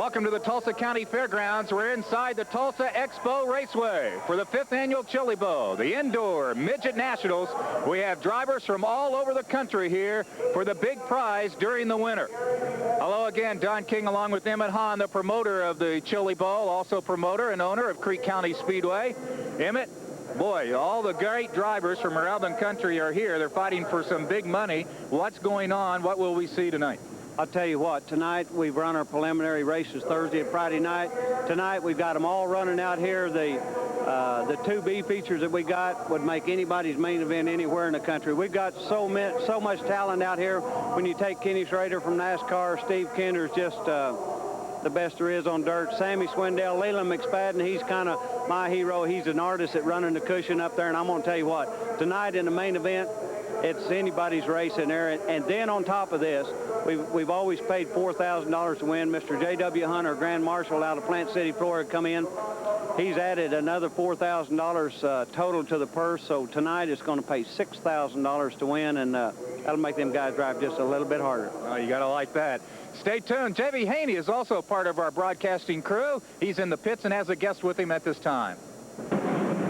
Welcome to the Tulsa County Fairgrounds. We're inside the Tulsa Expo Raceway for the 5th annual Chili Bowl, the indoor midget nationals. We have drivers from all over the country here for the big prize during the winter. Hello again, Don King along with Emmett Hahn, the promoter of the Chili Bowl, also promoter and owner of Creek County Speedway. Emmett, boy, all the great drivers from around the country are here. They're fighting for some big money. What's going on? What will we see tonight? I'll tell you what, tonight we've run our preliminary races Thursday and Friday night. Tonight we've got them all running out here. The 2B features that we got would make anybody's main event anywhere in the country. We've got so much talent out here. When you take Kenny Schrader from NASCAR, Steve Kinder's just the best there is on dirt. Sammy Swindell, Lealand McSpadden, he's kind of my hero. He's an artist at running the cushion up there, and I'm going to tell you what, tonight in the main event, it's anybody's race in there. And then on top of this, we've always paid $4,000 to win. Mr. J.W. Hunter, Grand Marshal out of Plant City, Florida, come in. He's added another $4,000 total to the purse, so tonight it's going to pay $6,000 to win, and that'll make them guys drive just a little bit harder. Oh, you got to like that. Stay tuned. J.B. Haney is also part of our broadcasting crew. He's in the pits and has a guest with him at this time.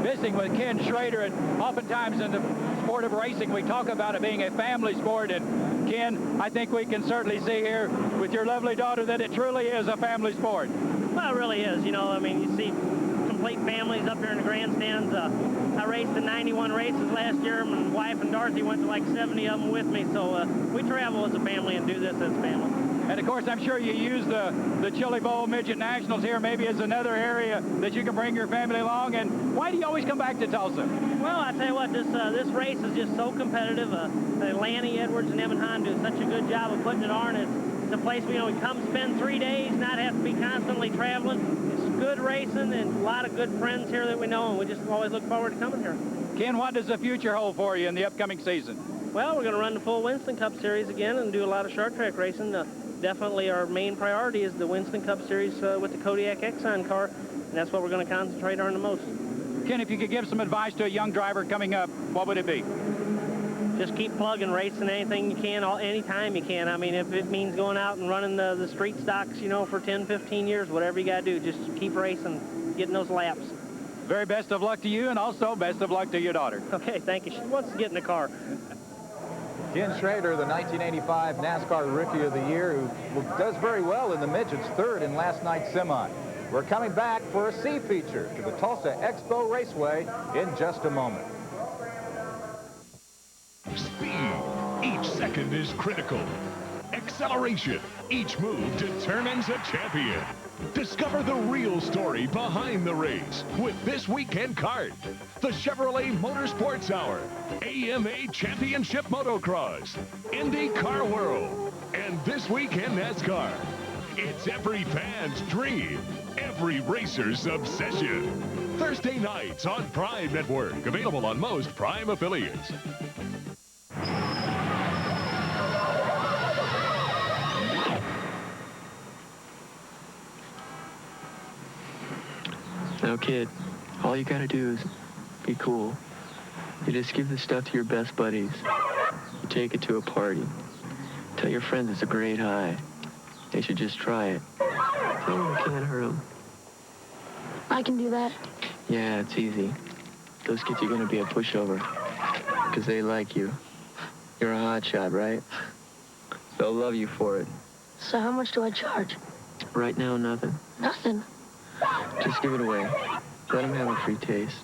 Visiting with Ken Schrader, and oftentimes in the sport of racing we talk about it being a family sport, and Ken, I think we can certainly see here with your lovely daughter that it truly is a family sport. Well, it really is. You know, I mean, you see complete families up here in the grandstands. I raced the 91 races last year. My wife and Dorothy went to like 70 of them with me, so we travel as a family and do this as a family. And of course, I'm sure you use the Chili Bowl Midget Nationals here maybe as another area that you can bring your family along. And why do you always come back to Tulsa? Well, I tell you what, this race is just so competitive. Lanny Edwards and Emmett Hahn do such a good job of putting it on. It's a place we come spend 3 days, not have to be constantly traveling. It's good racing and a lot of good friends here that we know, and we just always look forward to coming here. Ken, what does the future hold for you in the upcoming season? Well, we're going to run the full Winston Cup Series again and do a lot of short track racing. Definitely our main priority is the Winston Cup Series with the Kodiak Exxon car, and that's what we're going to concentrate on the most. Ken, if you could give some advice to a young driver coming up, what would it be? Just keep plugging, racing anything you can, anytime you can. I mean, if it means going out and running the street stocks, you know, for 10, 15 years, whatever you got to do, just keep racing, getting those laps. Very best of luck to you, and also best of luck to your daughter. Okay, thank you. She wants to get in the car. Ken Schrader, the 1985 NASCAR Rookie of the Year, who does very well in the midgets, third in last night's semi. We're coming back for a C feature to the Tulsa Expo Raceway in just a moment. Speed. Each second is critical. Acceleration. Each move determines a champion. Discover the real story behind the race with This Weekend Kart, the Chevrolet Motorsports Hour, AMA Championship Motocross, Indy Car World, and This Weekend NASCAR. It's every fan's dream, every racer's obsession. Thursday nights on Prime Network, available on most Prime affiliates. Now, kid, all you gotta do is be cool. You just give the stuff to your best buddies. You take it to a party. Tell your friends it's a great high. They should just try it. Tell them you can't hurt them. I can do that. Yeah, it's easy. Those kids are gonna be a pushover. Because they like you. You're a hotshot, right? They'll love you for it. So how much do I charge? Right now, nothing. Nothing. Just give it away. Let them have a free taste.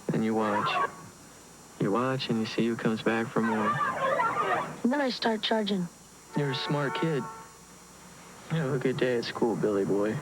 Then you watch. You watch and you see who comes back for more. And then I start charging. You're a smart kid. You have a good day at school, Billy boy.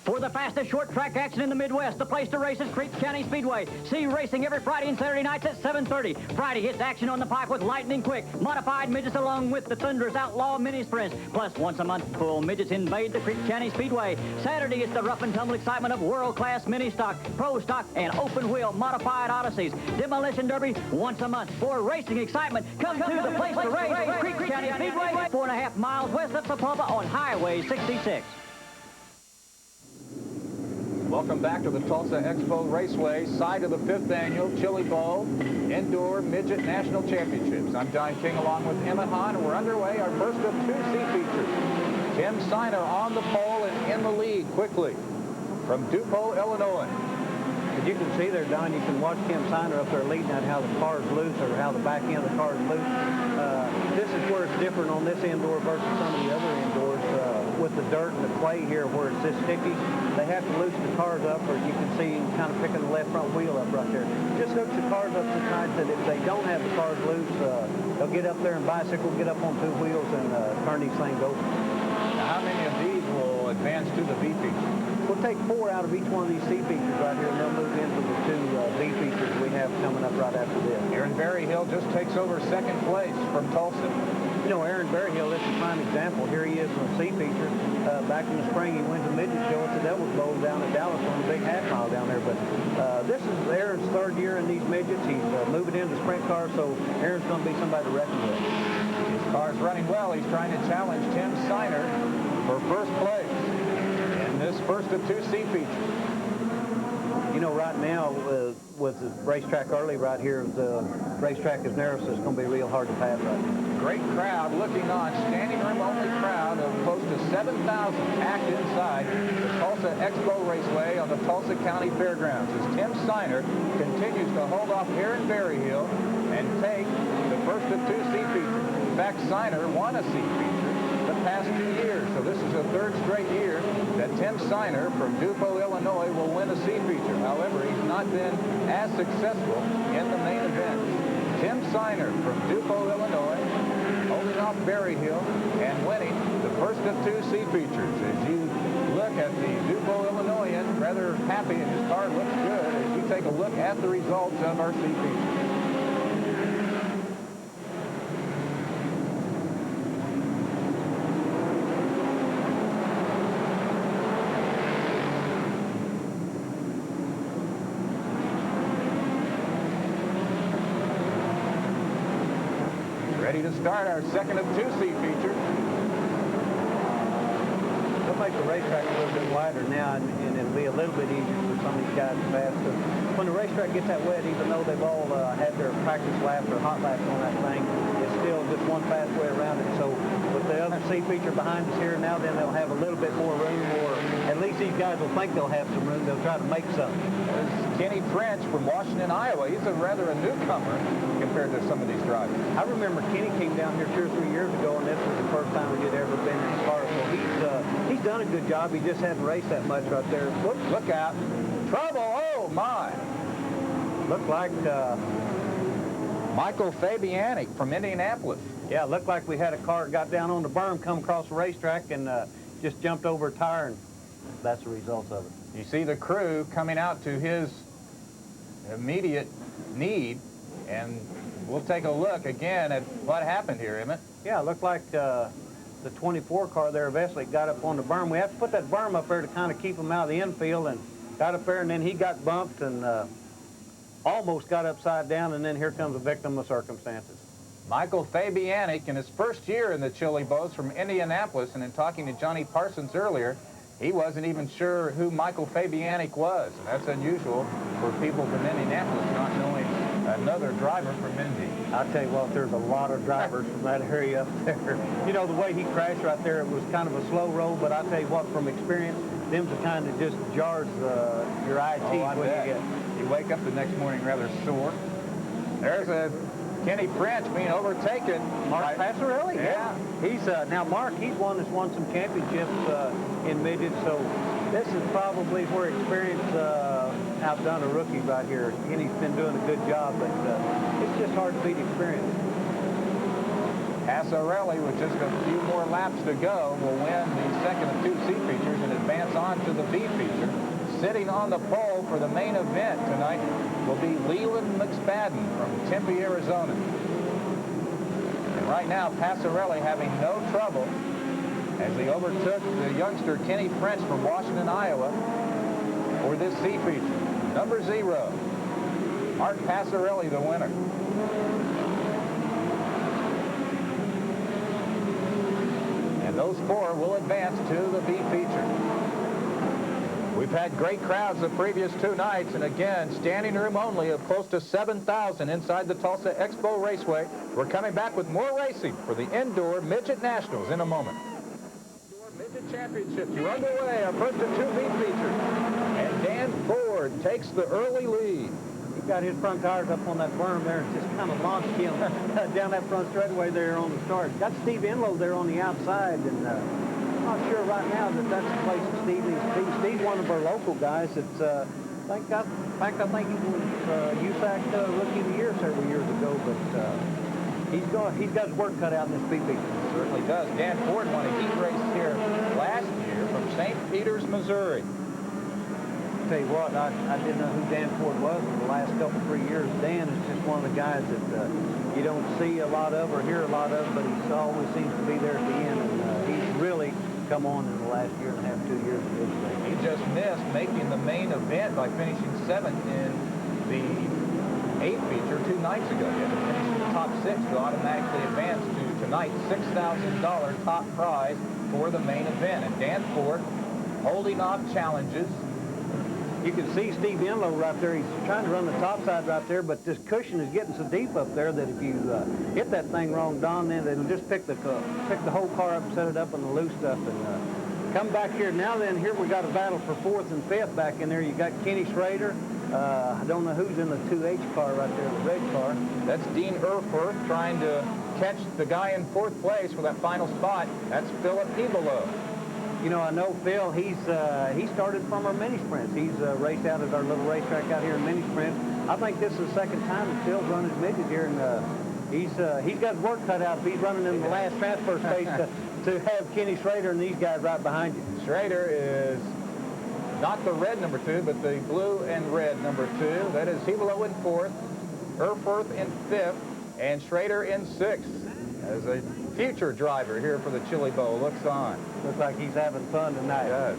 For the fastest short track action in the Midwest, the place to race is Creek County Speedway. See racing every Friday and Saturday nights at 7:30. Friday hits action on the pipe with lightning quick modified midgets along with the Thunder's Outlaw Mini Sprints. Plus, once a month, full midgets invade the Creek County Speedway. Saturday is the rough and tumble excitement of world-class mini stock, pro stock, and open wheel modified Odysseys. Demolition Derby once a month. For racing excitement, come to the place to race, Creek County Speedway, 4.5 miles west of Sapulpa on Highway 66. Welcome back to the Tulsa Expo Raceway, side of the 5th Annual Chili Bowl Indoor Midget National Championships. I'm John King along with Emmett Hahn, and we're underway our first of 2 C features. Tim Siner on the pole and in the lead quickly from Dupont, Illinois. As you can see there, Don, you can watch Tim Siner up there leading out how the car's loose or how the back end of the car is loose. This is where it's different on this indoor versus some of the other indoors. With the dirt and the clay here where it's this sticky, they have to loosen the cars up, or you can see kind of picking the left front wheel up right there. Just hooks the cars up so tight that if they don't have the cars loose, they'll get up there and bicycle, get up on 2 wheels and turn these things over. Now, how many of these will advance to the B feature? We'll take 4 out of each one of these C features right here, and they'll move into the 2 B features we have coming up right after this. Aaron Berryhill just takes over 2nd place from Tulsa. You know, Aaron Berryhill, this is a prime example. Here he is in the C feature. Back in the spring, he went to midget show at the Devil's Bowl down at Dallas on the big half mile down there. But this is Aaron's 3rd year in these midgets. He's moving into sprint cars, so Aaron's going to be somebody to reckon with. His car's running well. He's trying to challenge Tim Siner for 1st place in this first of 2 C features. You know, right now, with the racetrack early right here, the racetrack is narrow, so it's going to be real hard to pass right now. Great crowd looking on, standing room only crowd of close to 7,000 packed inside the Tulsa Expo Raceway on the Tulsa County Fairgrounds as Tim Siner continues to hold off Aaron Berryhill and take the first of 2 C features. In fact, Siner won a C feature the past 2 years, so this is the 3rd straight year that Tim Siner from Dupont, Illinois will win a C feature. However, he's not been as successful in the main event. Tim Siner from Dupont, Illinois, holding off Berryhill and winning the first of 2 C features. As you look at the Dupont, Illinoisan, rather happy, and his car looks good as you take a look at the results of our C features. Ready to start our 2nd of 2 C features. They'll make the racetrack a little bit wider now, and it'll be a little bit easier for some of these guys to pass. So when the racetrack gets that wet, even though they've all had their practice laps or hot laps on that thing, it's still just one fast way around it. So with the other C feature behind us here now, then they'll have a little bit more room, or at least these guys will think they'll have some room. They'll try to make something. There's Kenny French from Washington, Iowa. He's rather a newcomer compared to some of these drivers. I remember Kenny came down here 2 or 3 years ago, and this was the first time he'd ever been in his car. So he's done a good job. He just hadn't raced that much right there. Look out. Trouble. Oh, my. Looked like Michael Fabianic from Indianapolis. Yeah, looked like we had a car that got down on the berm, come across the racetrack, and just jumped over a tire, and that's the result of it. You see the crew coming out to his immediate need, and we'll take a look again at what happened here, Emmett. Yeah, it looked like the 24 car there eventually got up on the berm. We have to put that berm up there to kind of keep him out of the infield, and got up there, and then he got bumped and almost got upside down, and then here comes a victim of circumstances. Michael Fabianic in his 1st year in the Chili Bows from Indianapolis, and in talking to Johnny Parsons earlier, he wasn't even sure who Michael Fabianic was. And that's unusual for people from Indianapolis not knowing another driver from Indy. I'll tell you what, there's a lot of drivers from that area up there. You know, the way he crashed right there, it was kind of a slow roll, but I'll tell you what, from experience, them's the kind that just jars your eye teeth when you get. You wake up the next morning rather sore. There's a Kenny French being overtaken. Mark Passarelli, yeah. He's now Mark. He's one that's won some championships in midgets. So this is probably where experience outdone a rookie right here. Kenny's been doing a good job, but it's just hard to beat experience. Passarelli, with just a few more laps to go, will win the 2nd of 2 C features and advance on to the B feature. Sitting on the pole for the main event tonight will be Lealand McSpadden from Tempe, Arizona. And right now, Passarelli having no trouble as he overtook the youngster Kenny French from Washington, Iowa for this C feature. Number 0, Mark Passarelli, the winner. And those 4 will advance to the B feature. We've had great crowds the previous 2 nights, and again, standing room only of close to 7,000 inside the Tulsa Expo Raceway. We're coming back with more racing for the Indoor Midget Nationals in a moment. Indoor Midget Championships are underway. Our first of 2 beat features. And Dan Ford takes the early lead. He got his front tires up on that berm there and just kind of launched him down that front straightaway there on the start. Got Steve Enlow there on the outside, and I'm not sure right now that that's the place that Steve needs to be. Steve's one of our local guys. It's, in fact, I think he was USAC Rookie of the Year several years ago, but he's got his work cut out in this speed feature. Certainly does. Dan Ford won a heat race here last year from St. Peters, Missouri. Tell you what, I didn't know who Dan Ford was in the last couple, 3 years. Dan is just one of the guys that you don't see a lot of or hear a lot of, but he always seems to be there at the end, and he's really come on in the last year and a half, 2 years of this race. He just missed making the main event by finishing 7th in the 8th feature 2 nights ago. He had to finish in the top 6 to automatically advance to tonight's $6,000 top prize for the main event. And Dan Ford holding off challenges. You can see Steve Enlow right there. He's trying to run the top side right there, but this cushion is getting so deep up there that if you hit that thing wrong, Don, then it'll just pick the whole car up and set it up on the loose stuff. And come back here now. Then here we got a battle for 4th and 5th back in there. You got Kenny Schrader. I don't know who's in the 2H car right there, the red car. That's Dean Erfurth trying to catch the guy in 4th place for that final spot. That's Philip Ebelow. You know, I know Phil, he started from our mini sprints. He's raced out at our little racetrack out here in mini sprints. I think this is the 2nd time that Phil's run his midget here, and he's got his work cut out if he's running in the last transfer stage to have Kenny Schrader and these guys right behind you. Schrader is not the red number 2, but the blue and red number 2. That is Ebelow in 4th, Erfurth in 5th, and Schrader in 6th. As a future driver here for the Chili Bowl looks on. Looks like he's having fun tonight. He does.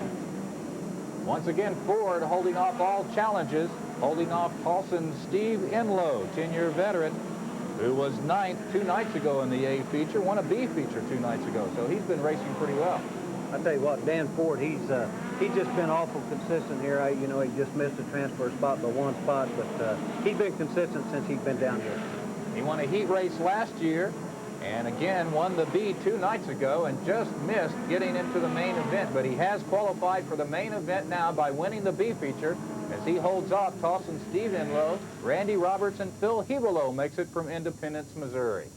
Once again, Ford holding off all challenges, holding off Paulson's Steve Enlow, 10-year veteran, who was 9th 2 nights ago in the A feature, won a B feature 2 nights ago, so he's been racing pretty well. I tell you what, Dan Ford, he's just been awful consistent here. You know, he just missed a transfer spot by 1 spot, but he's been consistent since he's been down here. He won a heat race last year, and again won the B 2 nights ago and just missed getting into the main event. But he has qualified for the main event now by winning the B feature as he holds off Tulsa Steve Enlow, Randy Roberts, and Phil Ebelow makes it from Independence, Missouri.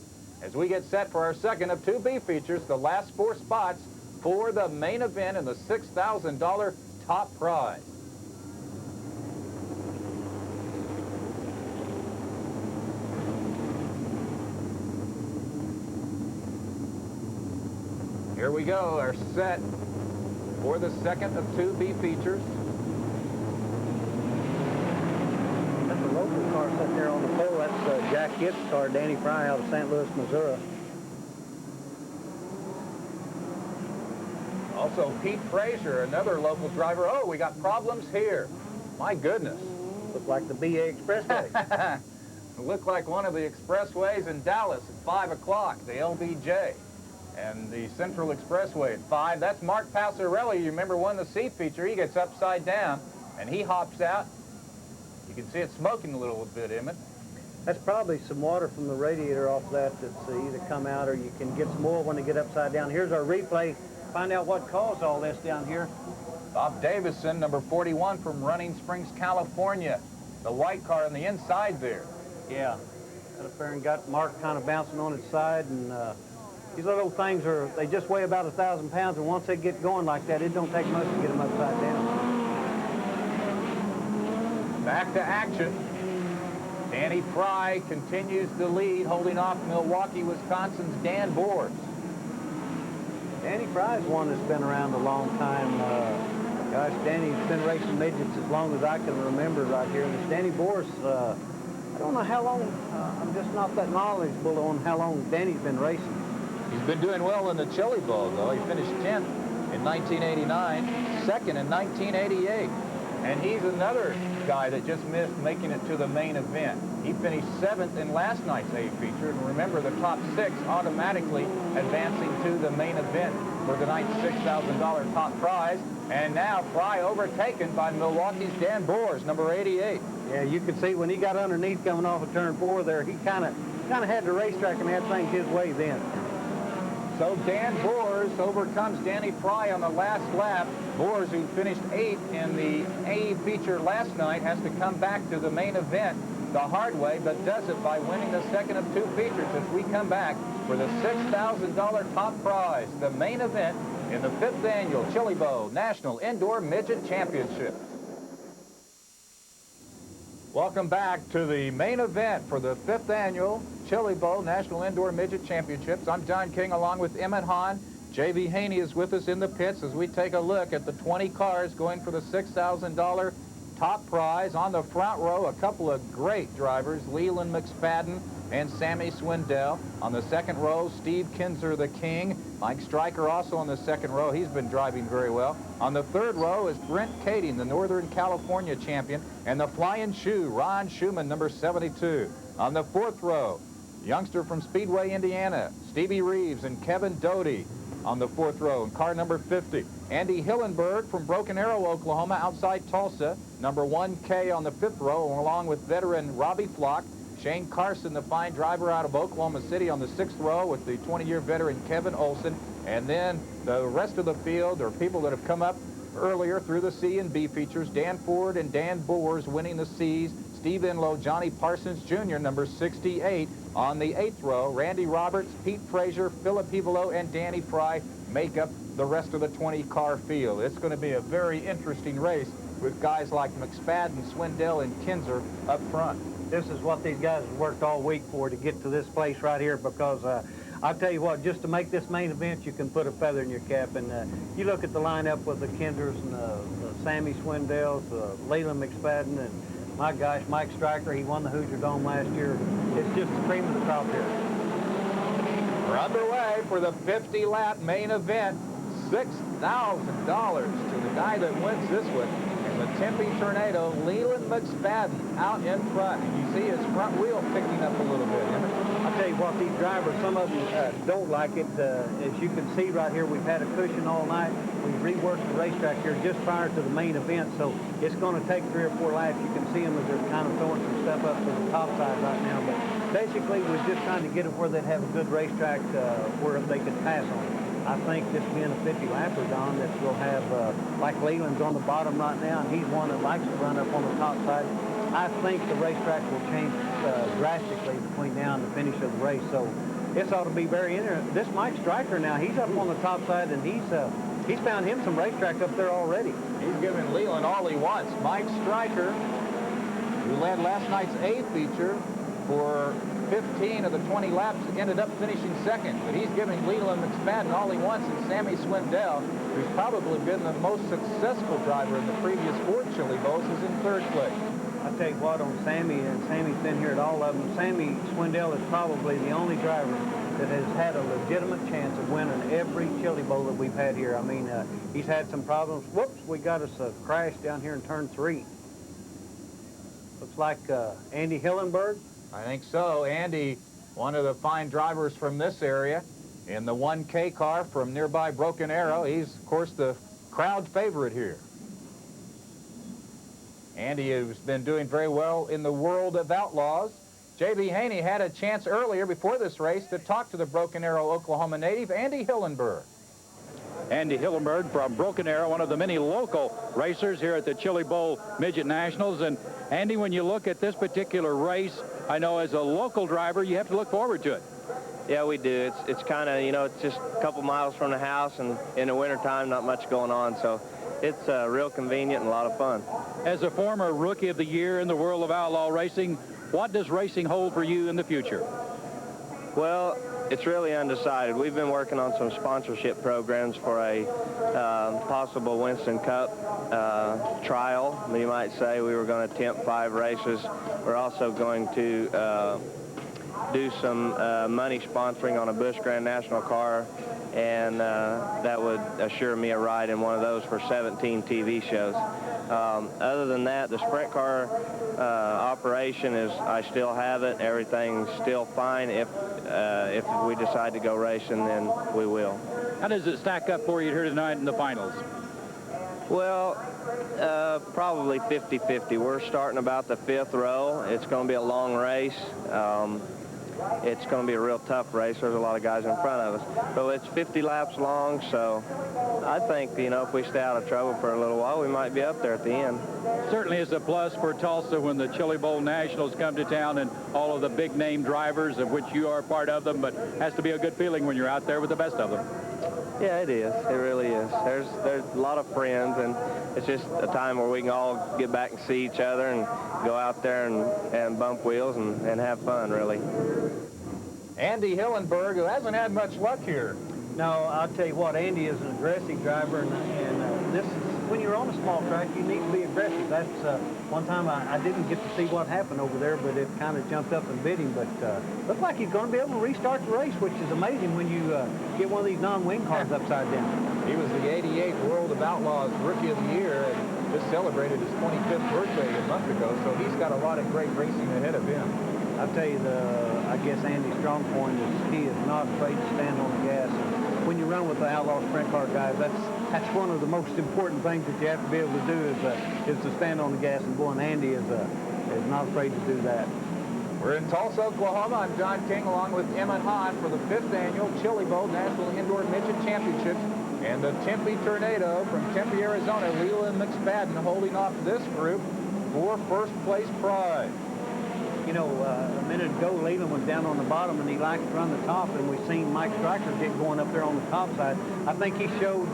As we get set for our second of 2 B features, the last 4 spots for the main event and the $6,000 top prize. Here we go, our set for the second of 2 B features. That's a local car sitting there on the pole. That's Jack Gibbs' car, Danny Fry out of St. Louis, Missouri. Also, Pete Frazier, another local driver. Oh, we got problems here. My goodness. Looks like the BA Expressway. Looked like one of the expressways in Dallas at 5 o'clock, the LBJ. And the Central Expressway at 5. That's Mark Passarelli. You remember won the C feature. He gets upside down, and he hops out. You can see it smoking a little bit, Emmett. That's probably some water from the radiator off that that's either come out or you can get some more when they get upside down. Here's our replay. Find out what caused all this down here. Bob Davison, number 41 from Running Springs, California. The white car on the inside there. Yeah. Got up there and got Mark kind of bouncing on its side, and these little things they just weigh about 1,000 pounds, and once they get going like that, it don't take much to get them upside down. Back to action. Danny Fry continues the lead, holding off Milwaukee, Wisconsin's Dan Bors. Danny Fry's one that's been around a long time. Gosh, Danny's been racing midgets as long as I can remember right here. And Danny Bors, I don't know how long, I'm just not that knowledgeable on how long Danny's been racing. He's been doing well in the Chili Bowl, though. He finished 10th in 1989, 2nd in 1988. And he's another guy that just missed making it to the main event. He finished 7th in last night's A feature. And remember, the top 6 automatically advancing to the main event for the night's $6,000 top prize. And now Fry overtaken by Milwaukee's Dan Boers, number 88. Yeah, you can see when he got underneath coming off of turn 4 there, he kind of had the racetrack and had things his way then. So Dan Boers overcomes Danny Fry on the last lap. Boers, who finished 8th in the A feature last night, has to come back to the main event the hard way, but does it by winning the second of 2 features as we come back for the $6,000 top prize, the main event in the 5th annual Chili Bowl National Indoor Midget Championship. Welcome back to the main event for the 5th annual Chili Bowl National Indoor Midget Championships. I'm John King along with Emmett Hahn. J.B. Haney is with us in the pits as we take a look at the 20 cars going for the $6,000 top prize. On the front row, a couple of great drivers, Lealand McSpadden and Sammy Swindell. On the second row, Steve Kinzer, the king. Mike Stryker also on the second row. He's been driving very well. On the third row is Brent Kading, the Northern California champion, and the Flying Shoe, Ron Schumann, number 72. On the fourth row, youngster from Speedway, Indiana, Stevie Reeves and Kevin Doty on the fourth row. In car number 50, Andy Hillenberg from Broken Arrow, Oklahoma, outside Tulsa, number 1K on the fifth row, along with veteran Robbie Flock. Shane Carson, the fine driver out of Oklahoma City, on the sixth row with the 20-year veteran Kevin Olson. And then the rest of the field are people that have come up earlier through the C and B features. Dan Ford and Dan Boers winning the C's. Steve Enlow, Johnny Parsons Jr., number 68. On the eighth row, Randy Roberts, Pete Frazier, Philip Hivelo, and Danny Fry make up the rest of the 20-car field. It's going to be a very interesting race with guys like McSpadden, Swindell, and Kinzer up front. This is what these guys have worked all week for to get to this place right here, because I'll tell you what, just to make this main event, you can put a feather in your cap. And you look at the lineup with the Kinzers and the Sammy Swindells, Lealand McSpadden, and my gosh, Mike Stryker, he won the Hoosier Dome last year. It's just the cream of the crop here. We're underway for the 50-lap main event. $6,000 to the guy that wins this one. The Tempe Tornado, Lealand McSpadden out in front. And you see his front wheel picking up a little bit. I'll tell you what, these drivers, some of them don't like it. As you can see right here, we've had a cushion all night. We've reworked the racetrack here just prior to the main event, so it's going to take 3 or 4 laps. You can see them as they're kind of throwing some stuff up to the top side right now. But basically, we're just trying to get it where they'd have a good racetrack where they could pass on it. I think this being a 50-lapper, Don, that we'll have, like Leland's on the bottom right now, and he's one that likes to run up on the top side. I think the racetrack will change drastically between now and the finish of the race, so this ought to be very interesting. This Mike Stryker now, he's up on the top side, and he's found him some racetrack up there already. He's giving Leland all he wants. Mike Stryker, who led last night's A feature for 15 of the 20 laps, ended up finishing second, but he's giving Lealand McSpadden all he wants, and Sammy Swindell, who's probably been the most successful driver in the previous 4 Chili Bowls, is in third place. I'll tell you what, on Sammy, and Sammy's been here at all of them, Sammy Swindell is probably the only driver that has had a legitimate chance of winning every Chili Bowl that we've had here. I mean, he's had some problems. Whoops, we got us a crash down here in turn 3. Looks like Andy Hillenberg. I think so. Andy, one of the fine drivers from this area, in the 1K car from nearby Broken Arrow. He's, of course, the crowd favorite here. Andy has been doing very well in the world of outlaws. J.B. Haney had a chance earlier before this race to talk to the Broken Arrow, Oklahoma native, Andy Hillenberg. Andy Hillenberg from Broken Arrow, one of the many local racers here at the Chili Bowl Midget Nationals. And Andy, when you look at this particular race, I know as a local driver, you have to look forward to it. Yeah, we do. It's kind of, you know, it's just a couple miles from the house, and in the wintertime, not much going on. So it's real convenient and a lot of fun. As a former Rookie of the Year in the world of outlaw racing, what does racing hold for you in the future? Well, it's really undecided. We've been working on some sponsorship programs for a possible Winston Cup trial, you might say. We were going to attempt 5 races. We're also going to do some money sponsoring on a Busch Grand National car, and that would assure me a ride in one of those for 17 TV shows. Other than that, the sprint car operation is, I still have it. Everything's still fine. If we decide to go racing, then we will. How does it stack up for you here tonight in the finals? Well, probably 50-50. We're starting about the 5th row. It's going to be a long race. It's going to be a real tough race. There's a lot of guys in front of us. So it's 50 laps long, so I think, you know, if we stay out of trouble for a little while, we might be up there at the end. Certainly is a plus for Tulsa when the Chili Bowl Nationals come to town and all of the big-name drivers, of which you are part of them, but it has to be a good feeling when you're out there with the best of them. Yeah, it is. It really is. There's a lot of friends, and it's just a time where we can all get back and see each other and go out there and bump wheels and have fun, really. Andy Hillenberg, who hasn't had much luck here. No, I'll tell you what, Andy is an aggressive driver, and this is, when you're on a small track, you need to be aggressive. That's one time I didn't get to see what happened over there, but it kind of jumped up and bit him. But looks like he's going to be able to restart the race, which is amazing when you get one of these non-wing cars upside down. He was the 88 World of Outlaws Rookie of the Year and just celebrated his 25th birthday a month ago, so he's got a lot of great racing ahead of him. I'll tell you, I guess Andy's strong point is he is not afraid to stand on the gas. And when you run with the Outlaw Sprint Car guys, that's one of the most important things that you have to be able to do is to stand on the gas. And boy, and Andy is not afraid to do that. We're in Tulsa, Oklahoma. I'm John King along with Emmett Hahn for the 5th Annual Chili Bowl National Indoor Midget Championships. And the Tempe Tornado from Tempe, Arizona, Lealand McSpadden holding off this group for first place prize. You know, a minute ago, Leland was down on the bottom, and he liked to run the top, and we've seen Mike Stryker get going up there on the top side. I think he showed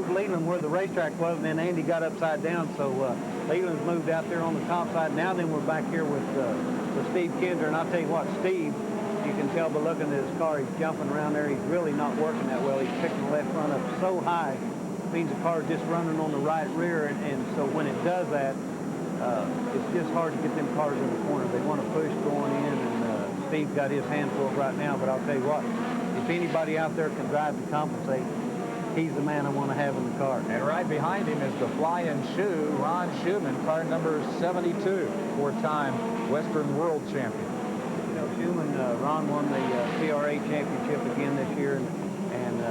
Leland where the racetrack was, and then Andy got upside down, so Leland's moved out there on the top side. Now then we're back here with Steve Kinder, and I'll tell you what, Steve, you can tell by looking at his car, he's jumping around there. He's really not working that well. He's picking the left front up so high, it means the car's just running on the right rear, and so when it does that, it's just hard to get them cars in the corner. They want to push going in, and Steve's got his hand full right now, but I'll tell you what, if anybody out there can drive to compensate, he's the man I want to have in the car. And right behind him is the flying shoe, Ron Schumann, car number 72, four-time Western World Champion. You know, Schumann, Ron won the CRA championship again this year, and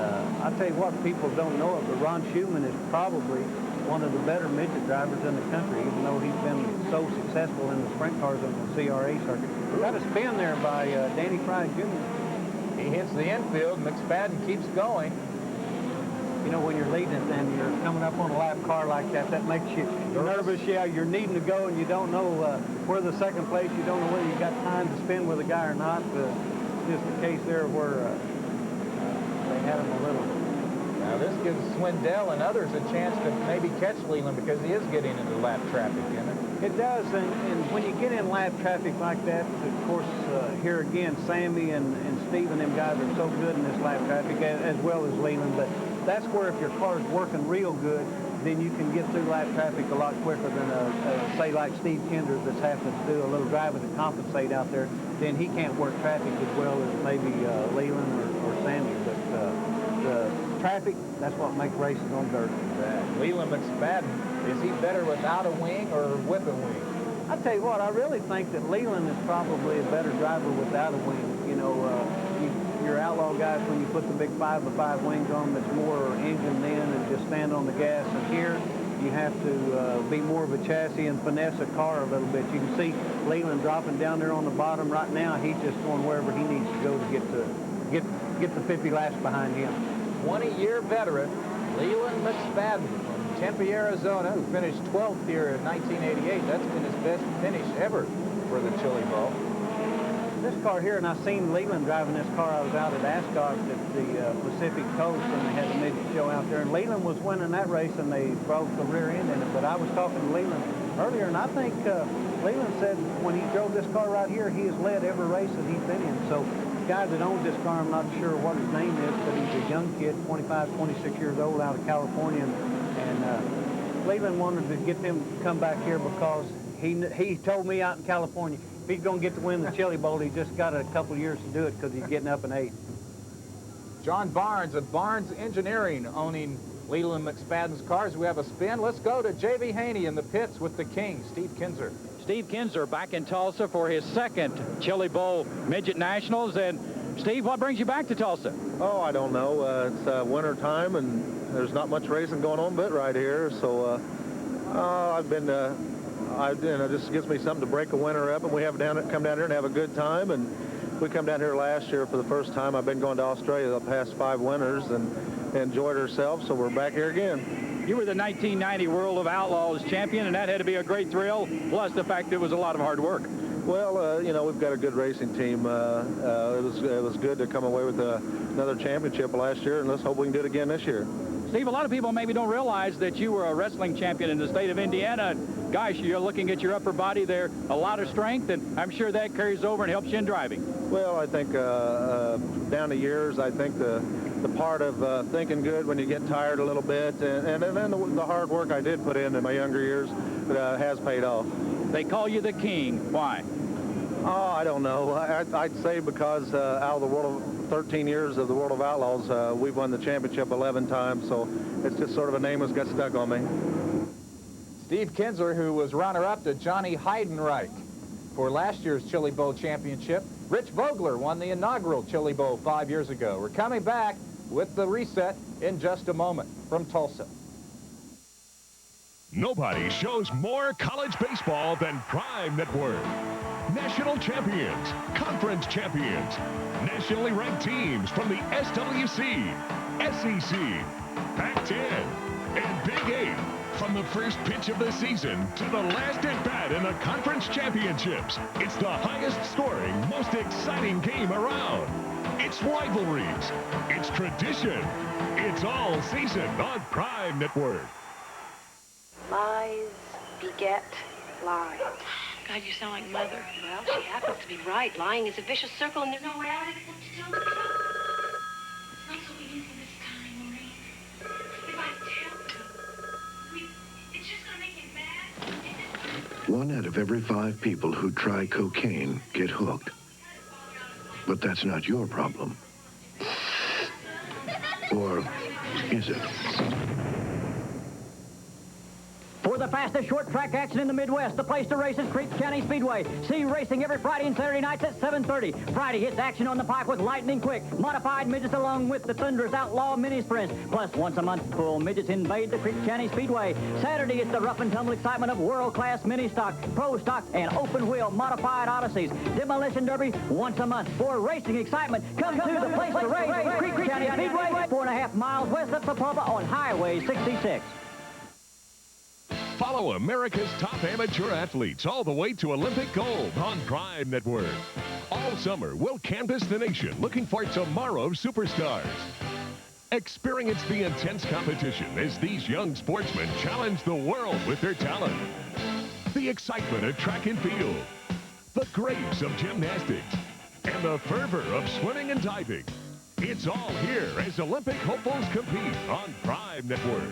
I'll tell you what, people don't know it, but Ron Schumann is probably one of the better midget drivers in the country, even though he's been so successful in the sprint cars on the CRA circuit. We got a spin there by Danny Fry Jr. He hits the infield. McSpadden keeps going. You know, when you're leading it and you're coming up on a lap car like that, that makes you nervous. Yeah, you're needing to go, and you don't know where the second place. You don't know whether you got time to spin with a guy or not. Just the case there where they had him a little. Now this gives Swindell and others a chance to maybe catch Lealand because he is getting into lap traffic, isn't it? It does, and when you get in lap traffic like that, of course, here again, Sammy and Steve and them guys are so good in this lap traffic, as well as Lealand, but that's where if your car's working real good, then you can get through lap traffic a lot quicker than, say, like Steve Kinder that's having to do a little driving to compensate out there. Then he can't work traffic as well as maybe Lealand or Sammy, but the traffic, that's what makes racing on dirt. Lealand McSpadden, is he better without a wing or with a wing? I tell you what, I really think that Lealand is probably a better driver without a wing. You know, your outlaw guys, when you put the big 5x5 wings on them, it's more engine in and just stand on the gas. And here, you have to be more of a chassis and finesse a car a little bit. You can see Lealand dropping down there on the bottom right now. He's just going wherever he needs to go to get the 50 laps behind him. 20-year veteran, Lealand McSpadden from Tempe, Arizona, who finished 12th here in 1988. That's been his best finish ever for the Chili Bowl. This car here, and I seen Lealand driving this car. I was out at Ascot at the Pacific Coast, and they had the midget show out there. And Lealand was winning that race, and they broke the rear end in it. But I was talking to Lealand earlier, and I think Lealand said when he drove this car right here, he has led every race that he's been in. So the guy that owns this car, I'm not sure what his name is, but he's a young kid, 25, 26 years old, out of California. And Lealand wanted to get them to come back here because he told me out in California, if he's going to get to win the Chili Bowl, he just got a couple of years to do it because he's getting up in age. John Barnes of Barnes Engineering, owning Lealand McSpadden's cars. We have a spin. Let's go to J.B. Haney in the pits with the king, Steve Kinzer. Steve Kinzer back in Tulsa for his second Chili Bowl Midget Nationals. And Steve, what brings you back to Tulsa? Oh, I don't know. It's winter time, and there's not much racing going on but right here. So I've been, it just gives me something to break a winter up, and we have come down here and have a good time. And we come down here last year for the first time. I've been going to Australia the past 5 winters and enjoyed ourselves, so we're back here again. You were the 1990 World of Outlaws champion, and that had to be a great thrill, plus the fact it was a lot of hard work. Well, you know, we've got a good racing team. It was good to come away with another championship last year, and let's hope we can do it again this year. Steve, a lot of people maybe don't realize that you were a wrestling champion in the state of Indiana. Gosh, you're looking at your upper body there, a lot of strength, and I'm sure that carries over and helps you in driving. Well, I think down the years, I think the part of thinking good when you get tired a little bit, and then the hard work I did put in my younger years has paid off. They call you the king. Why? Oh, I don't know. I'd say because out of the 13 years of the World of Outlaws, we've won the championship 11 times, so it's just sort of a name that's got stuck on me. Steve Kinzer, who was runner-up to Johnny Heidenreich for last year's Chili Bowl championship. Rich Vogler won the inaugural Chili Bowl 5 years ago. We're coming back with the reset in just a moment from Tulsa. Nobody shows more college baseball than Prime Network. National champions, conference champions, nationally ranked teams from the SWC, SEC, Pac-10, and Big 8. From the first pitch of the season to the last at-bat in the conference championships, it's the highest scoring, most exciting game around. It's rivalries. It's tradition. It's all season on Prime Network. Lies beget lies. God, you sound like Mother. Well, she happens to be right. Lying is a vicious circle, and there's no way out of it except to tell the truth. It's not so easy this time, Maureen. If I tell you, it's just gonna make him mad. 1 out of every 5 people who try cocaine get hooked. But that's not your problem. Or is it? For the fastest short track action in the Midwest, the place to race is Creek County Speedway. See racing every Friday and Saturday nights at 7:30. Friday hits action on the pipe with lightning quick, modified midgets along with the Thunder's Outlaw Mini Sprints. Plus, once a month, full midgets invade the Creek County Speedway. Saturday, it's the rough and tumble excitement of world-class mini stock, pro stock, and open-wheel modified Odysseys. Demolition Derby once a month. For racing excitement, come to the place to race, Creek County Speedway, 4.5 miles west of Papova on Highway 66. Follow America's top amateur athletes all the way to Olympic gold on Prime Network. All summer, we'll canvass the nation looking for tomorrow's superstars. Experience the intense competition as these young sportsmen challenge the world with their talent. The excitement of track and field, the grace of gymnastics, and the fervor of swimming and diving. It's all here as Olympic hopefuls compete on Prime Network.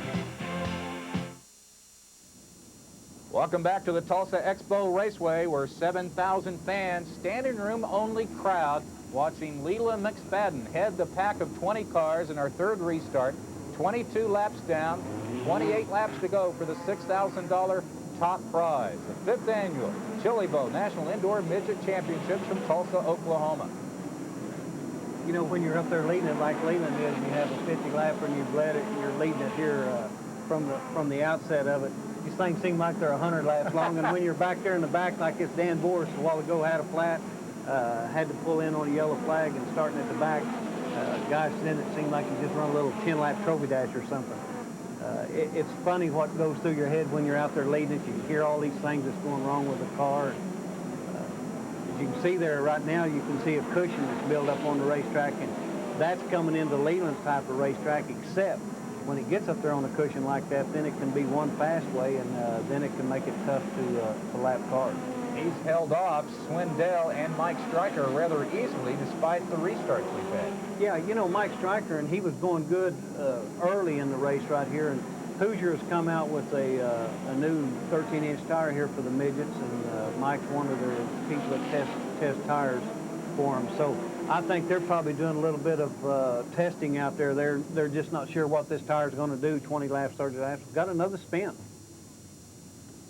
Welcome back to the Tulsa Expo Raceway, where 7,000 fans, standing room only crowd, watching Lealand McSpadden head the pack of 20 cars in our third restart. 22 laps down, 28 laps to go for the $6,000 top prize. The 5th annual Chili Bowl National Indoor Midget Championships from Tulsa, Oklahoma. You know, when you're up there leading it like Lealand is, you have a 50 lapper and you've led it, and you're leading it here from the outset of it. These things seem like they're 100 laps long, and when you're back there in the back, like this Dan Boris a while ago had a flat, had to pull in on a yellow flag and starting at the back. Gosh, then it seemed like you just run a little 10-lap trophy dash or something. It's funny what goes through your head when you're out there leading it. You hear all these things that's going wrong with the car. As you can see there right now, you can see a cushion that's built up on the racetrack, and that's coming into Lealand's type of racetrack, except when it gets up there on a cushion like that, then it can be one fast way, and then it can make it tough to lap cars. He's held off Swindell and Mike Stryker rather easily despite the restarts we've had. Yeah, you know, Mike Stryker, and he was going good early in the race right here, and Hoosier has come out with a new 13-inch tire here for the midgets, and Mike's one of the people that test tires for them. So I think they're probably doing a little bit of testing out there. They're just not sure what this tire's going to do. 20 laps, 30 laps. Got another spin.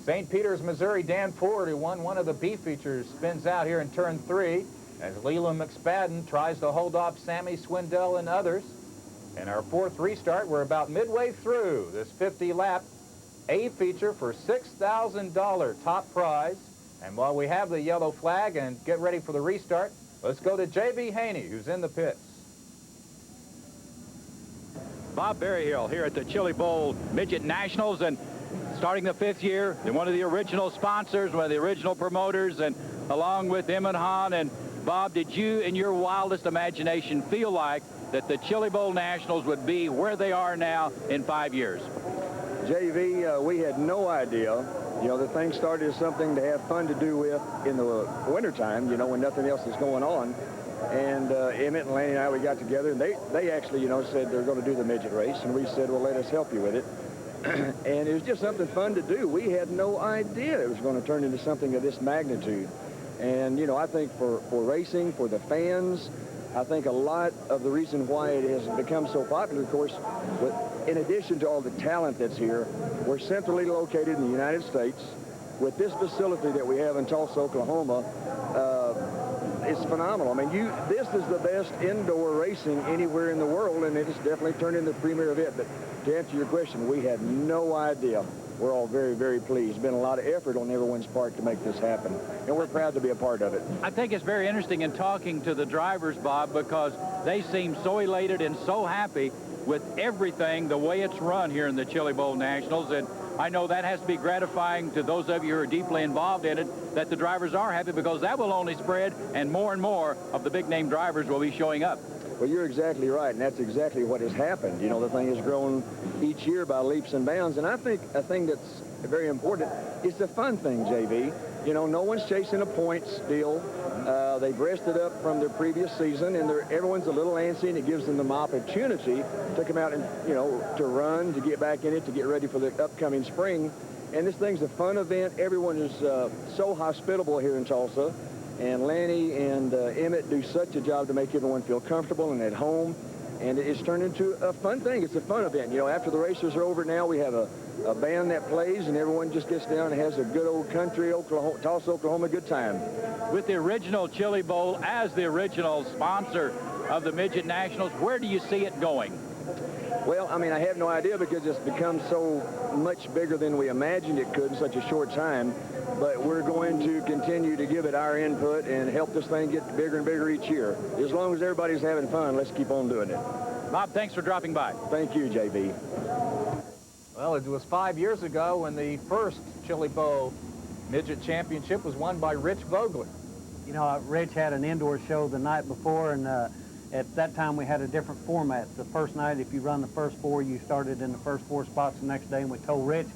St. Peters, Missouri, Dan Ford, who won one of the B features, spins out here in turn 3 as Lealand McSpadden tries to hold off Sammy Swindell and others. In our 4th restart, we're about midway through this 50-lap A feature for $6,000 top prize. And while we have the yellow flag and get ready for the restart, let's go to J.B. Haney, who's in the pits. Bob Berryhill here at the Chili Bowl Midget Nationals, and starting the 5th year, and one of the original sponsors, one of the original promoters, and along with Emmett Hahn. And Bob, did you, in your wildest imagination, feel like that the Chili Bowl Nationals would be where they are now in 5 years? JV, we had no idea. You know, the thing started as something to have fun to do with in the wintertime, you know, when nothing else is going on. And Emmett and Lanny and I, we got together, and they actually, you know, said they're going to do the midget race. And we said, well, let us help you with it. And it was just something fun to do. We had no idea it was going to turn into something of this magnitude. And, you know, I think for racing, for the fans, I think a lot of the reason why it has become so popular, of course, in addition to all the talent that's here, we're centrally located in the United States. With this facility that we have in Tulsa, Oklahoma, it's phenomenal. I mean, this is the best indoor racing anywhere in the world, and it has definitely turned into the premier event. But to answer your question, we had no idea. We're all very, very pleased. There's been a lot of effort on everyone's part to make this happen, and we're proud to be a part of it. I think it's very interesting in talking to the drivers, Bob, because they seem so elated and so happy with everything, the way it's run here in the Chili Bowl Nationals. And I know that has to be gratifying to those of you who are deeply involved in it, that the drivers are happy, because that will only spread, and more of the big-name drivers will be showing up. Well, you're exactly right, and that's exactly what has happened. You know, the thing has grown each year by leaps and bounds, and I think a thing that's very important is the fun thing, JV. You know, no one's chasing a points deal. They've rested up from their previous season, and everyone's a little antsy, and it gives them the opportunity to come out and, you know, to run, to get back in it, to get ready for the upcoming spring. And this thing's a fun event. Everyone is so hospitable here in Tulsa. And Lanny and Emmett do such a job to make everyone feel comfortable and at home. And it's turned into a fun thing. It's a fun event. You know, after the races are over now, we have a band that plays, and everyone just gets down and has a good old country, Tulsa, Oklahoma good time. With the original Chili Bowl as the original sponsor of the Midget Nationals, where do you see it going? Well, I mean, I have no idea, because it's become so much bigger than we imagined it could in such a short time. But we're going to continue to give it our input and help this thing get bigger and bigger each year. As long as everybody's having fun, let's keep on doing it. Bob, thanks for dropping by. Thank you, JB. Well, it was 5 years ago when the first Chili Bowl Midget Championship was won by Rich Vogler. You know, Rich had an indoor show the night before, and at that time we had a different format. The first night, if you run the first 4, you started in the first 4 spots the next day, and we told Rich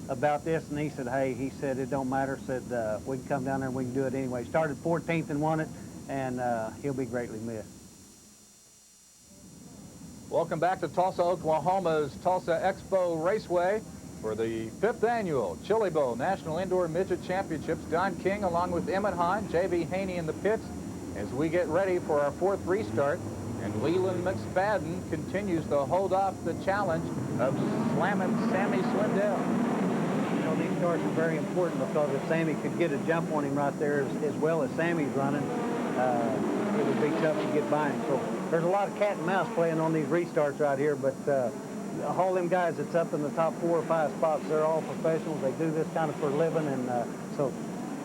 about this, and he said, hey, he said, it don't matter, said we can come down there and we can do it anyway. Started 14th and won it, and he'll be greatly missed. Welcome back to Tulsa, Oklahoma's Tulsa Expo Raceway for the 5th annual Chili Bowl National Indoor Midget Championships. Don King along with Emmett Hahn, J.B. Haney in the pits as we get ready for our 4th restart. And Lealand McSpadden continues to hold off the challenge of slamming Sammy Swindell. You know, these starts are very important, because if Sammy could get a jump on him right there as well as Sammy's running, it would be tough to get by him. So there's a lot of cat and mouse playing on these restarts right here, but all them guys that's up in the top 4 or 5 spots, they're all professionals. They do this kind of for a living, and so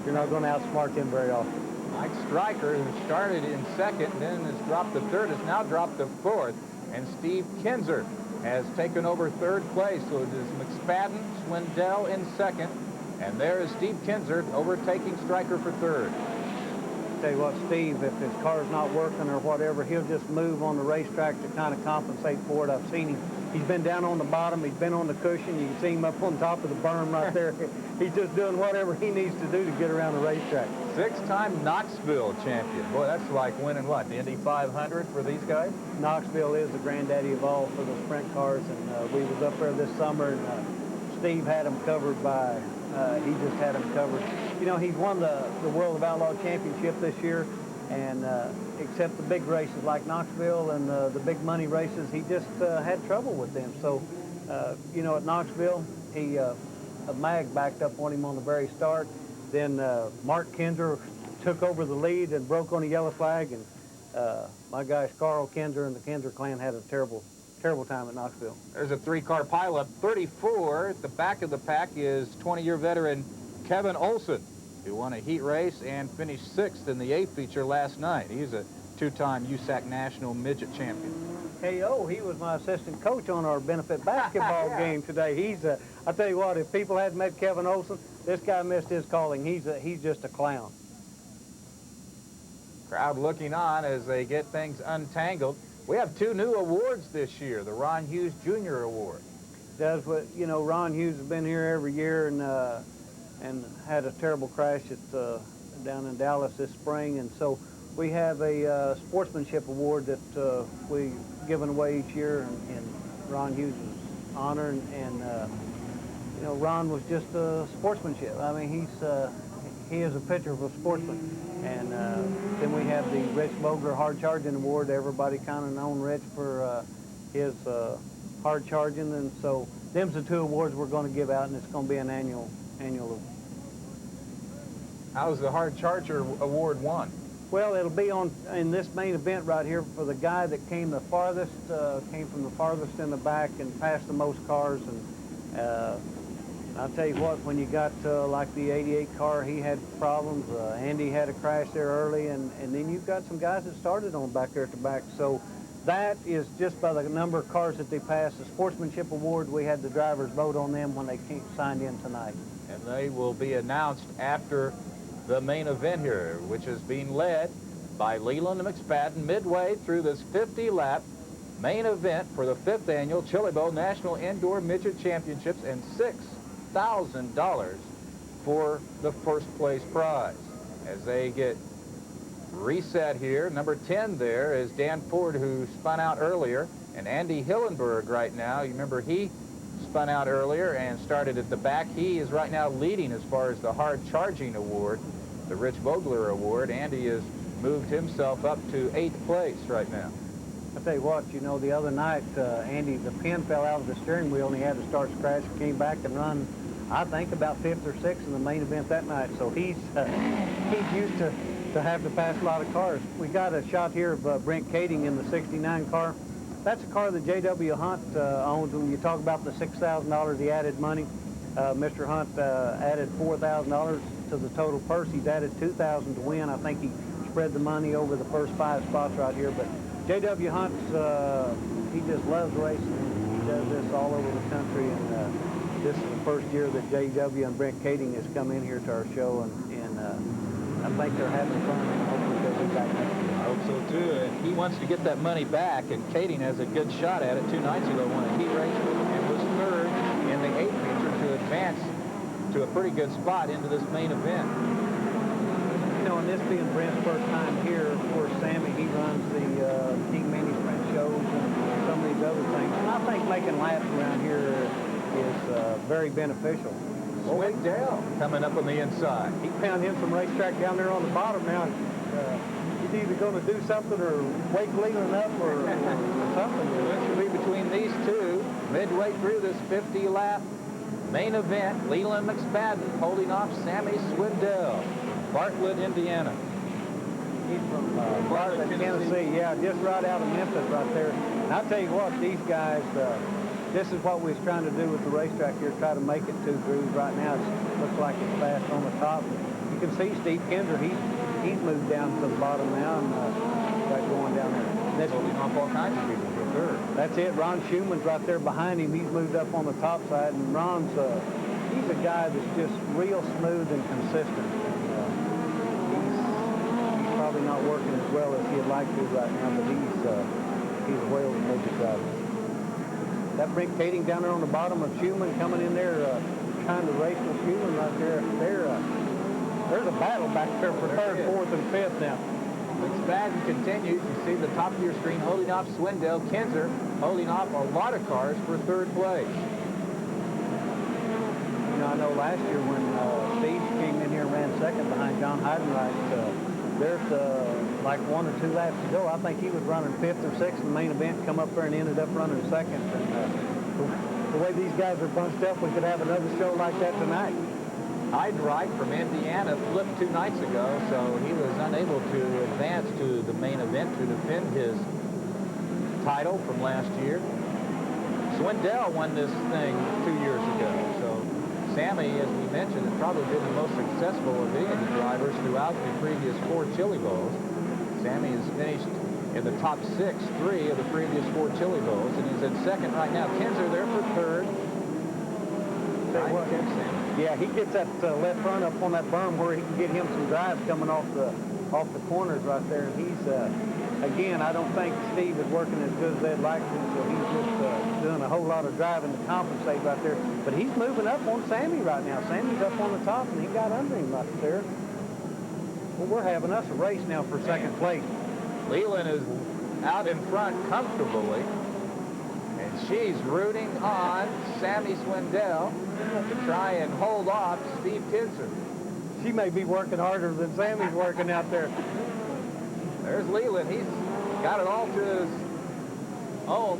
you're not going to outsmart them very often. Mike Stryker, who started in 2nd, then has dropped to 3rd, has now dropped to 4th, and Steve Kinzer has taken over 3rd place. So it is McSpadden, Swindell in 2nd, and there is Steve Kinzer overtaking Stryker for 3rd. Tell you what, Steve, if his car's not working or whatever, he'll just move on the racetrack to kind of compensate for it. I've seen him. He's been down on the bottom. He's been on the cushion. You can see him up on top of the berm right there. He's just doing whatever he needs to do to get around the racetrack. 6-time Knoxville champion. Boy, that's like winning what, the Indy 500 for these guys? Knoxville is the granddaddy of all for the sprint cars, and we was up there this summer, and Steve had him covered by, he just had him covered. You know, he's won the World of Outlaw Championship this year, And except the big races like Knoxville and the big money races, he just had trouble with them. So, you know, at Knoxville, a mag backed up on him on the very start. Then Mark Kinzer took over the lead and broke on a yellow flag, and my guy Carl Kinzer and the Kinzer clan had a terrible time at Knoxville. There's a three-car pileup. 34 at the back of the pack is 20-year veteran Kevin Olson, who won a heat race and finished 6th in the A feature last night. He's a two-time USAC National Midget Champion. He was my assistant coach on our benefit basketball game today. I tell you what, if people hadn't met Kevin Olson, this guy missed his calling. He's just a clown. Crowd looking on as they get things untangled. We have 2 new awards this year, the Ron Hughes Jr. Award. You know, Ron Hughes has been here every year and had a terrible crash down in Dallas this spring, and so we have a sportsmanship award that we given away each year in Ron Hughes' honor, and you know, Ron was just sportsmanship. I mean, he is a picture of a sportsman. And then we have the Rich Vogler Hard Charging Award. Everybody kind of known Rich for his hard charging, and so them's the 2 awards we're going to give out, and it's going to be an annual. How's the Hard Charger Award won? Well, it'll be in this main event right here for the guy that came the farthest, came from the farthest in the back and passed the most cars. And I'll tell you what, when you got like the 88 car, he had problems. Andy had a crash there early, and then you've got some guys that started on back there at the back. So that is just by the number of cars that they passed. The Sportsmanship Award, we had the drivers vote on them when they signed in tonight. And they will be announced after the main event here, which is being led by Lealand McSpadden midway through this 50-lap main event for the 5th annual Chili Bowl National Indoor Midget Championships, and $6,000 for the first place prize. As they get reset here, number 10 there is Dan Ford, who spun out earlier, and Andy Hillenberg right now. You remember he spun out earlier and started at the back. He is right now leading as far as the hard charging award, the Rich Vogler Award. Andy has moved himself up to 8th place right now. I'll tell you what, you know, the other night, Andy, the pin fell out of the steering wheel and he had to start scratch, came back and run, I think, about 5th or 6th in the main event that night. So he's used to have to pass a lot of cars. We got a shot here of Brent Kading in the 69 car. That's a car that J.W. Hunt owns. When you talk about the $6,000 he added money, Mr. Hunt added $4,000 to the total purse. He's added $2,000 to win. I think he spread the money over the first 5 spots right here. But J.W. Hunt's, he just loves racing. He does this all over the country, and this is the first year that J.W. and Brent Kading has come in here to our show, and I think they're having fun, and hopefully they'll be back next year. I hope so, too. And he wants to get that money back, and Kading has a good shot at it. 2 nights ago, won a heat race and was 3rd in the 8 feature to advance to a pretty good spot into this main event. You know, and this being Brent's first time here, of course, Sammy, he runs the King Mini Sprint shows and some of these other things. And I think making laps around here is very beneficial. Swindell coming up on the inside. He found him some racetrack down there on the bottom now. He's either going to do something or wake Lealand up or something. This will be between these 2 midway through this 50-lap main event. Lealand McSpadden holding off Sammy Swindell, Bartlett, Indiana. He's from Bartlett, Tennessee. Yeah, just right out of Memphis right there. And I'll tell you what, these guys, this is what we was trying to do with the racetrack here, try to make it 2 grooves. Right now it looks like it's fast on the top. You can see Steve Kinzer, he's moved down to the bottom now and got going down there. That's holding off all kinds of people for 3rd. That's it. Ron Schumann's right there behind him. He's moved up on the top side, and Ron's he's a guy that's just real smooth and consistent. He's probably not working as well as he'd like to right now, but he's a whale of a midget driver. That Brent Kading down there on the bottom of Schumann coming in there trying to race with Schumann right there. There's a battle back there for 3rd, 4th, and 5th now. McSpadden continues. You see the top of your screen holding off Swindell. Kinzer holding off a lot of cars for 3rd place. You know, I know last year when Steve came in here and ran 2nd behind John Heidenreich, there's like 1 or 2 laps to go, I think he was running 5th or 6th in the main event, come up there and ended up running 2nd. And the way these guys are bunched up, we could have another show like that tonight. Heidenreich from Indiana flipped 2 nights ago, so he was unable to advance to the main event to defend his title from last year. Swindell won this thing 2 years ago, so Sammy, as we mentioned, has probably been the most successful of any of the drivers throughout the previous 4 Chili Bowls. Sammy has finished in the top 6, 3 of the previous 4 Chili Bowls, and he's in 2nd right now. Kinzer there for 3rd. Yeah, he gets that left front up on that berm where he can get him some drive coming off the corners right there. And he's, again, I don't think Steve is working as good as they'd like to, so he's just doing a whole lot of driving to compensate right there. But he's moving up on Sammy right now. Sammy's up on the top, and he got under him right there. Well, we're having us a race now for 2nd place. Leland is out in front comfortably, and she's rooting on Sammy Swindell to try and hold off Steve Kinzer. She may be working harder than Sammy's working out there. There's Leland. He's got it all to his own,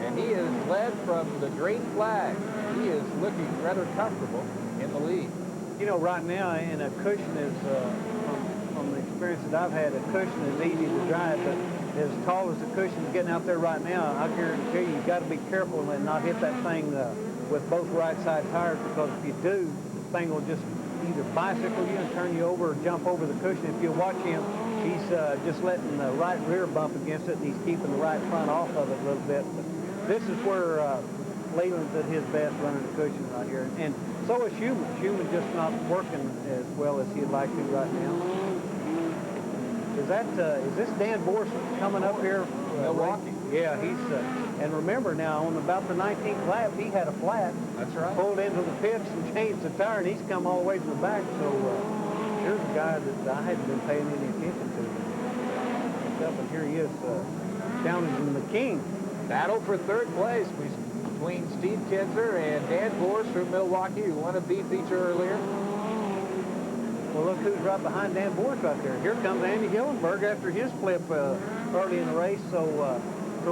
and he is led from the green flag. He is looking rather comfortable in the lead. You know, right now, and a cushion is, from the experience that I've had, a cushion is easy to drive, but as tall as the cushion is getting out there right now, I guarantee you've got to be careful and not hit that thing with both right side tires, because if you do, the thing will just either bicycle you and turn you over or jump over the cushion. If you watch him, he's just letting the right rear bump against it, and he's keeping the right front off of it a little bit. But this is where Leland's at his best running the cushion right here. And so is Schumann. Schumann's just not working as well as he'd like to right now. Is this Dan Borst coming up here? Milwaukee. Yeah, he's, and remember now, on about the 19th lap, he had a flat. That's right. Pulled into the pits and changed the tire, and he's come all the way to the back. So here's a guy that I hadn't been paying any attention to. And here he is, challenging the king. Battle for 3rd place between Steve Kinzer and Dan Borst from Milwaukee, who won a B feature earlier. Well, look who's right behind Dan Borst right there. Here comes Andy Hillenberg after his flip early in the race, so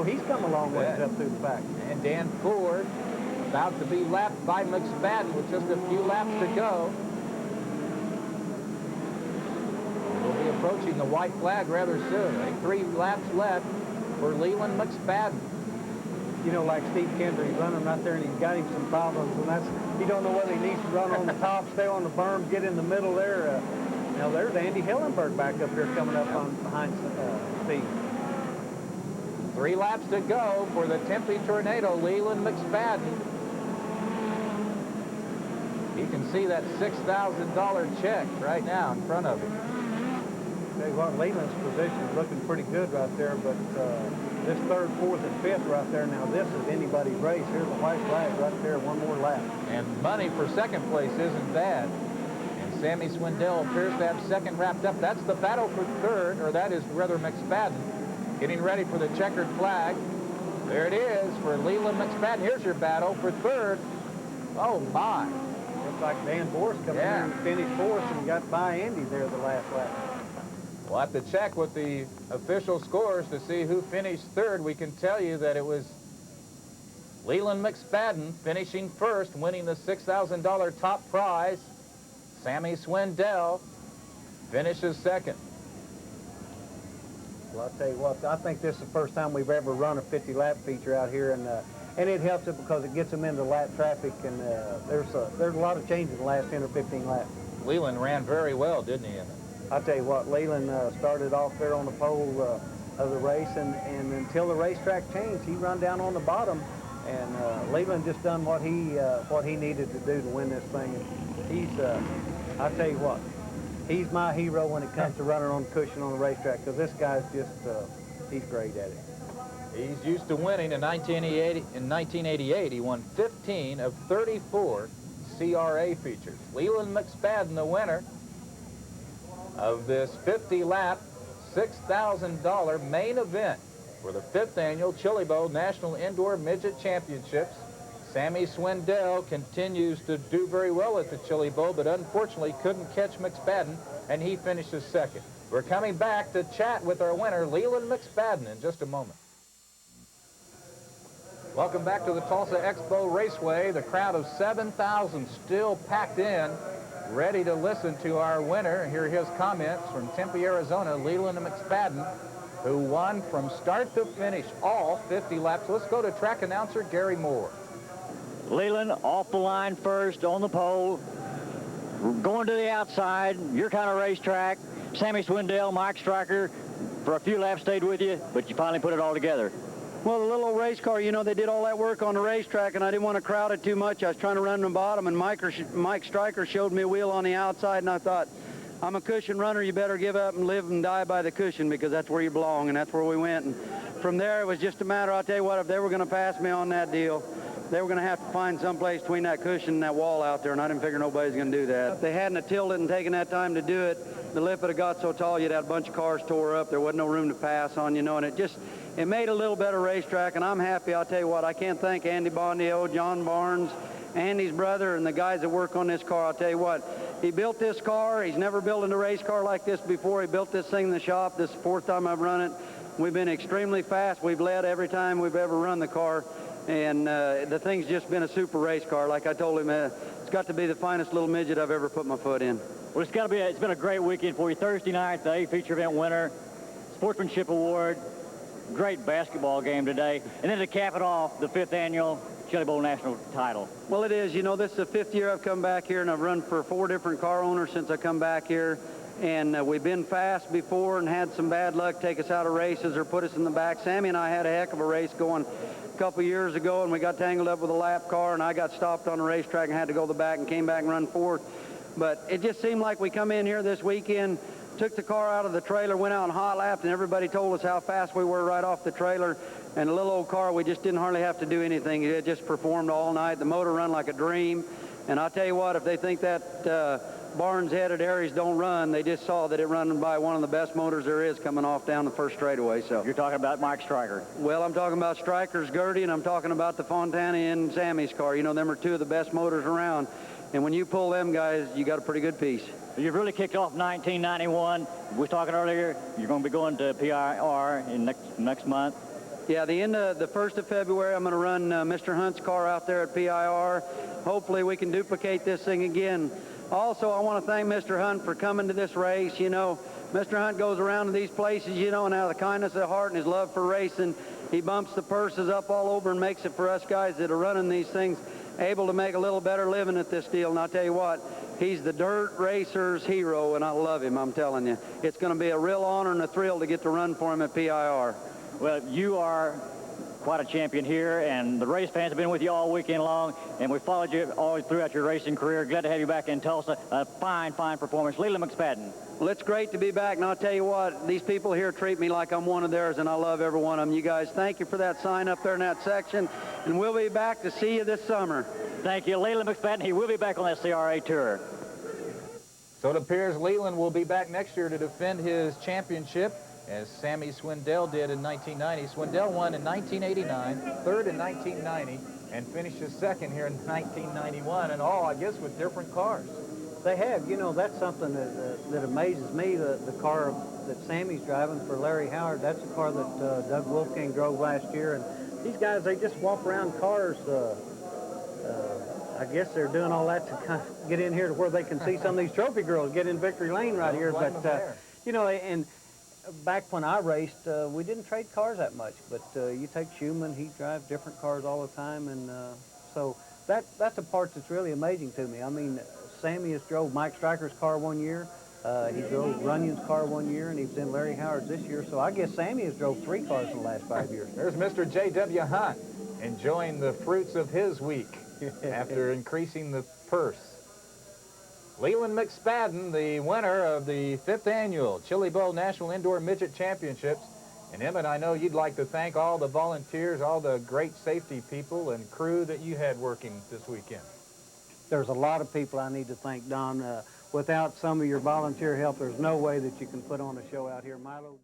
he's come a long ways up through the back. And Dan Ford about to be lapped by McSpadden with just a few laps to go. We'll be approaching the white flag rather soon. I think 3 laps left for Lealand McSpadden. You know, like Steve Kinzer, he's running right there, and he's got him some problems, and you don't know whether he needs to run on the top, stay on the berm, get in the middle there. Now there's Andy Hillenberg back up here coming up on behind Steve. 3 laps to go for the Tempe Tornado, Lealand McSpadden. You can see that $6,000 check right now in front of him. Tell you what, Leland's position is looking pretty good right there, but this 3rd, 4th, and 5th right there, now this is anybody's race. Here's the white flag right there, one more lap. And money for 2nd place isn't bad. And Sammy Swindell appears to have 2nd wrapped up. That's the battle for 3rd, or that is rather McSpadden, getting ready for the checkered flag. There it is for Lealand McSpadden. Here's your battle for 3rd. Oh, my. Looks like Dan Borst coming here and finished 4th and got by Andy there the last lap. We'll have to check with the official scores to see who finished 3rd. We can tell you that it was Lealand McSpadden finishing 1st, winning the $6,000 top prize. Sammy Swindell finishes 2nd. Well, I'll tell you what, I think this is the first time we've ever run a 50-lap feature out here, and it helps it because it gets them into lap traffic, and there's a lot of change in the last 10 or 15 laps. Leland ran very well, didn't he? I'll tell you what, Leland started off there on the pole of the race, and until the racetrack changed, he run down on the bottom, and Leland just done what he needed to do to win this thing. And he's, I'll tell you what, he's my hero when it comes to running on the cushion on the racetrack, because this guy's just, he's great at it. He's used to winning. In 1988, he won 15 of 34 CRA features. Lealand McSpadden, the winner of this 50-lap, $6,000 main event for the 5th annual Chili Bowl National Indoor Midget Championships. Sammy Swindell continues to do very well at the Chili Bowl, but unfortunately couldn't catch McSpadden, and he finishes 2nd. We're coming back to chat with our winner, Lealand McSpadden, in just a moment. Welcome back to the Tulsa Expo Raceway. The crowd of 7,000 still packed in, ready to listen to our winner. Here are his comments from Tempe, Arizona, Lealand McSpadden, who won from start to finish all 50 laps. Let's go to track announcer Gary Moore. Lealand off the line first on the pole, going to the outside, your kind of racetrack. Sammy Swindell, Mike Stryker, for a few laps stayed with you, but you finally put it all together. Well, the little old race car, you know, they did all that work on the racetrack, and I didn't want to crowd it too much. I was trying to run the bottom, and Mike Stryker showed me a wheel on the outside, and I thought, I'm a cushion runner. You better give up and live and die by the cushion, because that's where you belong, and that's where we went. And from there, it was just a matter, I'll tell you what, if they were going to pass me on that deal, they were going to have to find some place between that cushion and that wall out there, and I didn't figure nobody's going to do that. If they hadn't tilted it and taken that time to do it, the lip would have got so tall you'd have a bunch of cars tore up. There wasn't no room to pass on, you know, and it made a little better racetrack, and I'm happy. I'll tell you what, I can't thank Andy Bondio, John Barnes, Andy's brother, and the guys that work on this car. I'll tell you what, he built this car. He's never built a race car like this before. He built this thing in the shop. This is the fourth time I've run it. We've been extremely fast. We've led every time we've ever run the car. And the thing's just been a super race car. Like I told him, it's got to be the finest little midget I've ever put my foot in. Well, it's been a great weekend for you. Thursday night, the A feature event winner, Sportsmanship Award, great basketball game today. And then to cap it off, the 5th annual Chili Bowl National title. Well, it is. You know, this is the 5th year I've come back here, and I've run for 4 different car owners since I come back here. And we've been fast before and had some bad luck take us out of races or put us in the back. Sammy and I had a heck of a race going a couple years ago, and we got tangled up with a lap car, and I got stopped on the racetrack and had to go to the back and came back and run 4th. But it just seemed like we come in here this weekend, took the car out of the trailer, went out and hot lapped, and everybody told us how fast we were right off the trailer. And a little old car, we just didn't hardly have to do anything. It just performed all night. The motor run like a dream. And I'll tell you what, if they think that Barnes-headed Aries don't run, they just saw that it run by one of the best motors there is coming off down the first straightaway. So you're talking about Mike Stryker? Well, I'm talking about Stryker's Gertie, and I'm talking about the Fontana and Sammy's car. You know, them are 2 of the best motors around. And when you pull them guys, you got a pretty good piece. You've really kicked off 1991. We were talking earlier, you're going to be going to PIR in next month. Yeah, the 1st of February, I'm going to run Mr. Hunt's car out there at PIR. Hopefully we can duplicate this thing again. Also, I want to thank Mr. Hunt for coming to this race. You know, Mr. Hunt goes around to these places, you know, and out of the kindness of heart and his love for racing, he bumps the purses up all over and makes it for us guys that are running these things able to make a little better living at this deal. And I'll tell you what, he's the dirt racer's hero, and I love him, I'm telling you. It's going to be a real honor and a thrill to get to run for him at PIR. Well, you are quite a champion here, and the race fans have been with you all weekend long, and we followed you all throughout your racing career. Glad to have you back in Tulsa. A fine, fine performance. Lealand McSpadden. Well, it's great to be back, and I'll tell you what, these people here treat me like I'm one of theirs, and I love every one of them. You guys, thank you for that sign up there in that section, and we'll be back to see you this summer. Thank you, Lealand McSpadden. He will be back on that CRA tour. So it appears Lealand will be back next year to defend his championship, as Sammy Swindell did in 1990. Swindell won in 1989, 3rd in 1990, and finished his 2nd here in 1991, and all, I guess, with different cars. They have. You know, that's something that amazes me, the car that Sammy's driving for Larry Howard. That's a car that Doug Wolfgang drove last year, and these guys, they just walk around cars. I guess they're doing all that to kind of get in here to where they can see some of these trophy girls get in Victory Lane right here. But, you know, and back when I raced, we didn't trade cars that much. But you take Schumann, he drives different cars all the time. And so that's a part that's really amazing to me. I mean, Sammy has drove Mike Stryker's car one year. He drove Runyon's car one year, and he was in Larry Howard's this year. So I guess Sammy has drove 3 cars in the last 5 years. There's Mr. J.W. Hunt enjoying the fruits of his week after increasing the purse. Lealand McSpadden, the winner of the 5th annual Chili Bowl National Indoor Midget Championships. And Emmett, I know you'd like to thank all the volunteers, all the great safety people and crew that you had working this weekend. There's a lot of people I need to thank, Don. Without some of your volunteer help, there's no way that you can put on a show out here. Milo